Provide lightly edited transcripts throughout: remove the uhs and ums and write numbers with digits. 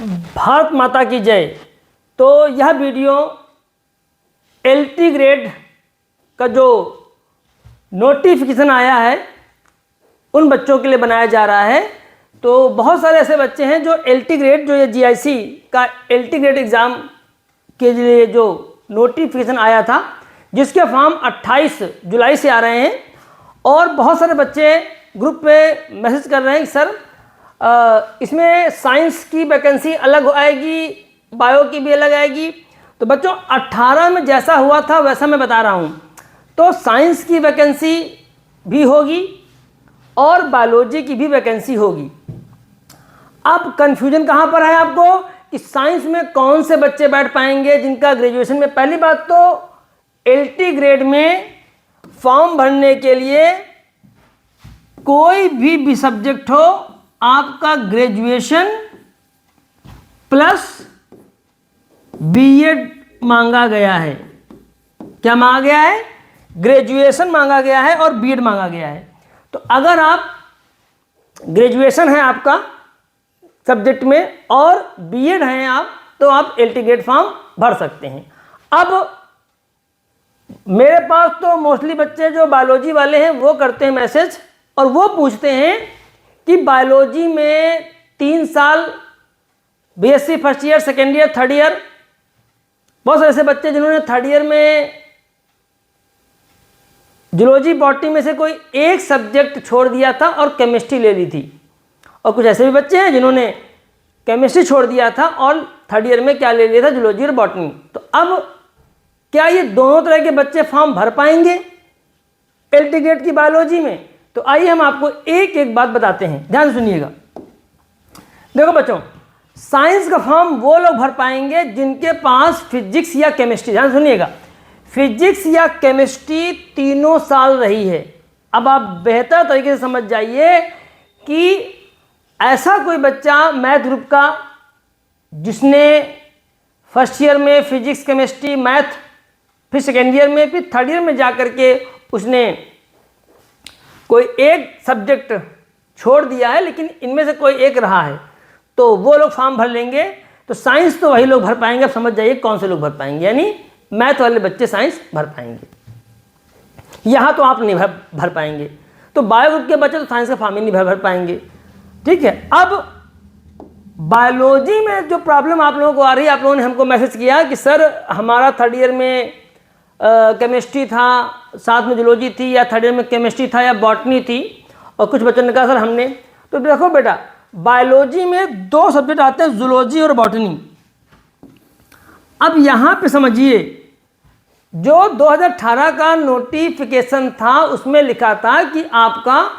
भारत माता की जय। तो यह वीडियो एलटी ग्रेड का जो नोटिफिकेशन आया है उन बच्चों के लिए बनाया जा रहा है। तो बहुत सारे ऐसे बच्चे हैं जो एलटी ग्रेड, जो ये जीआईसी का एलटी ग्रेड एग्ज़ाम के लिए जो नोटिफिकेशन आया था, जिसके फॉर्म 28 जुलाई से आ रहे हैं, और बहुत सारे बच्चे ग्रुप पे मैसेज कर रहे हैं कि सर इसमें साइंस की वैकेंसी अलग आएगी, बायो की भी अलग आएगी। तो बच्चों 18 में जैसा हुआ था वैसा मैं बता रहा हूँ। तो साइंस की वैकेंसी भी होगी और बायोलॉजी की भी वैकेंसी होगी। अब कन्फ्यूजन कहाँ पर है आपको कि साइंस में कौन से बच्चे बैठ पाएंगे जिनका ग्रेजुएशन में, पहली बात तो एलटी ग्रेड में फॉर्म भरने के लिए कोई भी सब्जेक्ट हो, आपका ग्रेजुएशन प्लस बीएड मांगा गया है। क्या मांगा गया है? ग्रेजुएशन मांगा गया है और बीएड मांगा गया है। तो अगर आप ग्रेजुएशन है आपका सब्जेक्ट में और बीएड हैं आप, तो आप एलटी ग्रेड फॉर्म भर सकते हैं। अब मेरे पास तो मोस्टली बच्चे जो बायोलॉजी वाले हैं वो करते हैं मैसेज, और वो पूछते हैं कि बायोलॉजी में 3 साल BSc first year, second year, third year, बहुत सारे ऐसे बच्चे जिन्होंने थर्ड ईयर में जूलॉजी बॉटनी में से कोई एक सब्जेक्ट छोड़ दिया था और केमिस्ट्री ले ली थी, और कुछ ऐसे भी बच्चे हैं जिन्होंने केमिस्ट्री छोड़ दिया था और थर्ड ईयर में क्या ले लिया था, जूलॉजी और बॉटनी। तो अब क्या ये दोनों तरह के बच्चे फॉर्म भर पाएंगे एलटी ग्रेड की बायोलॉजी में? तो आइए हम आपको एक एक बात बताते हैं, ध्यान से सुनिएगा। देखो बच्चों, साइंस का फॉर्म वो लोग भर पाएंगे जिनके पास फिजिक्स या केमिस्ट्री, ध्यान सुनिएगा, फिजिक्स या केमिस्ट्री तीनों साल रही है। अब आप बेहतर तरीके से समझ जाइए कि ऐसा कोई बच्चा मैथ ग्रुप का जिसने फर्स्ट ईयर में फिजिक्स, केमिस्ट्री, मैथ, फिर सेकेंड ईयर में, फिर थर्ड ईयर में जा कर के उसने कोई एक सब्जेक्ट छोड़ दिया है, लेकिन इनमें से कोई एक रहा है, तो वो लोग फॉर्म भर लेंगे। तो साइंस तो वही लोग भर पाएंगे। आप समझ जाइए कौन से लोग भर पाएंगे, यानी मैथ वाले बच्चे साइंस भर पाएंगे। यहाँ तो आप नहीं भर पाएंगे। तो बायो ग्रुप के बच्चे तो साइंस का फॉर्म ही नहीं भर पाएंगे। ठीक है। अब बायोलॉजी में जो प्रॉब्लम आप लोगों को आ रही है, आप लोगों ने हमको मैसेज किया कि सर हमारा थर्ड ईयर में केमिस्ट्री था, साथ में जूलॉजी थी, या थर्ड ईयर में केमिस्ट्री था या बॉटनी थी, और कुछ बच्चों ने कहा सर हमने। तो देखो बेटा, बायोलॉजी में 2 सब्जेक्ट आते हैं, जूलॉजी और बॉटनी। अब यहाँ पे समझिए, जो 2018 का नोटिफिकेशन था उसमें लिखा था कि आपका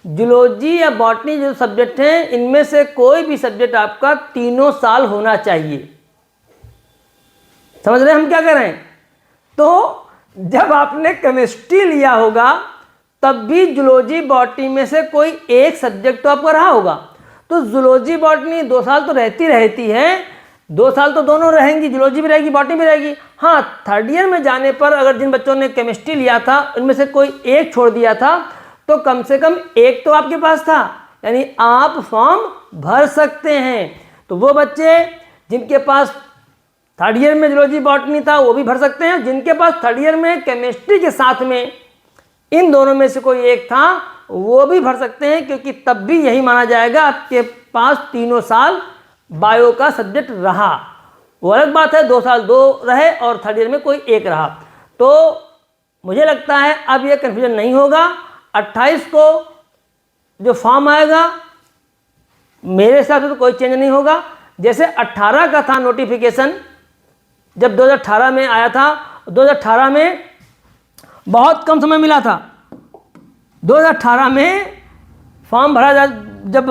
जूलॉजी या बॉटनी जो सब्जेक्ट हैं, इनमें से कोई भी सब्जेक्ट आपका 3 साल होना चाहिए। समझ रहे हैं हम क्या कर रहे हैं? तो जब आपने केमिस्ट्री लिया होगा तब भी जूलॉजी बॉटनी में से कोई एक सब्जेक्ट तो आपका रहा होगा। तो जूलॉजी बॉटनी 2 साल तो रहती है, 2 साल तो दोनों रहेंगी, जूलॉजी भी रहेगी, बॉटनी भी रहेगी। हाँ, थर्ड ईयर में जाने पर अगर जिन बच्चों ने केमिस्ट्री लिया था उनमें से कोई एक छोड़ दिया था, तो कम से कम एक तो आपके पास था, यानी आप फॉर्म भर सकते हैं। तो वो बच्चे जिनके पास थर्ड ईयर में जूलॉजी बॉटनी था वो भी भर सकते हैं, जिनके पास थर्ड ईयर में केमिस्ट्री के साथ में इन दोनों में से कोई एक था वो भी भर सकते हैं, क्योंकि तब भी यही माना जाएगा आपके पास 3 साल बायो का सब्जेक्ट रहा। वो अलग बात है 2 साल 2 रहे और थर्ड ईयर में कोई एक रहा। तो मुझे लगता है अब ये कन्फ्यूजन नहीं होगा। 28 को जो फॉर्म आएगा मेरे हिसाब से तो कोई चेंज नहीं होगा। जैसे 18 का था नोटिफिकेशन, जब 2018 में आया था, 2018 में बहुत कम समय मिला था। 2018 में फॉर्म भरा, जब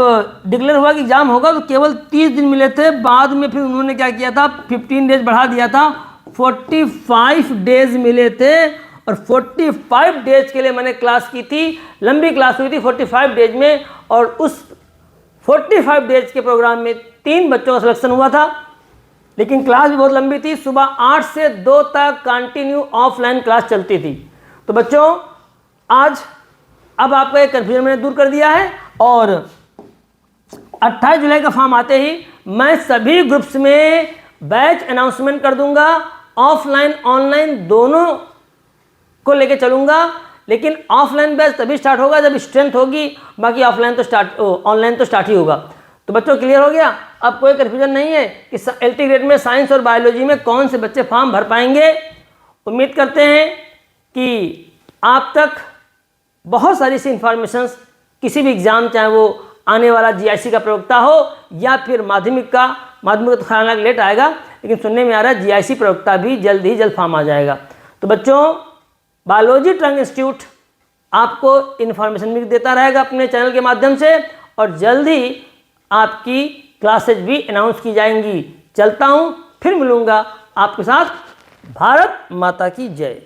डिक्लेयर हुआ कि एग्ज़ाम होगा तो केवल 30 दिन मिले थे। बाद में फिर उन्होंने क्या किया था, 15 डेज बढ़ा दिया था, 45 डेज मिले थे। और 45 डेज के लिए मैंने क्लास की थी, लंबी क्लास हुई थी 45 डेज में, और उस 45 डेज के प्रोग्राम में 3 बच्चों का सिलेक्शन हुआ था। लेकिन क्लास भी बहुत लंबी थी, सुबह 8 से 2 तक कंटिन्यू ऑफलाइन क्लास चलती थी। तो बच्चों अब आपका एक कन्फ्यूजन मैंने दूर कर दिया है। और 28 जुलाई का फॉर्म आते ही मैं सभी ग्रुप्स में बैच अनाउंसमेंट कर दूंगा, ऑफलाइन ऑनलाइन दोनों को लेके चलूंगा। लेकिन ऑफलाइन बैच तभी स्टार्ट होगा जब स्ट्रेंथ होगी, बाकी ऑफलाइन तो ऑनलाइन तो स्टार्ट ही होगा। तो बच्चों क्लियर हो गया, अब कोई कन्फ्यूजन नहीं है कि LT ग्रेड में साइंस और बायोलॉजी में कौन से बच्चे फॉर्म भर पाएंगे। उम्मीद करते हैं कि आप तक बहुत सारी सी इंफॉर्मेशंस किसी भी एग्जाम, चाहे वो आने वाला GIC का प्रवक्ता हो या फिर माध्यमिक का तो खैर लेट आएगा, लेकिन सुनने में आ रहा है GIC प्रवक्ता भी जल्द फॉर्म आ जाएगा। तो बच्चों बायोलॉजी ट्रंक इंस्टीट्यूट आपको इन्फॉर्मेशन भी देता रहेगा अपने चैनल के माध्यम से, और जल्द ही आपकी क्लासेज भी अनाउंस की जाएंगी। चलता हूँ, फिर मिलूँगा आपके साथ। भारत माता की जय।